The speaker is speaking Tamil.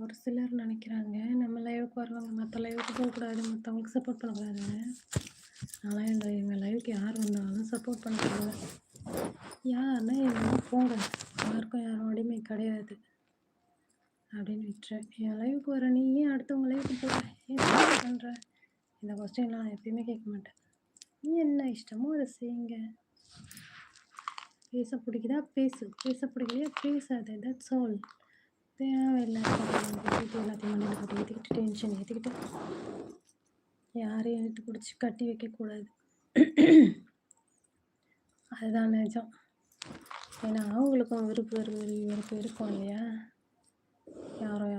ஒரு சிலர் நெனைக்கிறாங்க, நம்ம லைவுக்கு வருவாங்க, மத்த லைவுக்கு போக்கூடாது, மத்தவங்களுக்கு சப்போர்ட் பண்ணக்கூடாதுன்னு. ஆனா எங்க லைவுக்கு யார் வந்தாலும் சப்போர்ட் பண்ண சொல்லுவேன். யாருன்னா என்னமோ போங்க. யாருக்கும் யாரும் அடிமை கிடையாது. அப்படின்னு விட்டுறேன். என் லைவுக்கு வர நீ ஏன் அடுத்தவங்க லைவுக்கு போற? ஏன் சப்போர்ட் பண்ற? இந்த கொஸ்டின்லாம் நான் எப்பயுமே கேட்க மாட்டேன். நீ என்ன இஷ்டமோ அத செய்யுங்க. பேச பிடிக்குதா பேசு. பேச பிடிக்கலையா பேசாத. That's all. தேவையில்லாத எல்லாத்தையும் மண்டையில போட்டு ஏத்திக்கிட்டு, டென்ஷன் ஏத்திக்கிட்டு, யாரையும் இழுத்து பிடிச்சு கட்டி வைக்கக்கூடாது. அதுதான் நிஜம். ஏன்னா அவங்களுக்கும் விருப்பு வெறுப்பு இருக்கும் இல்லையா? யாரும் யாரையும்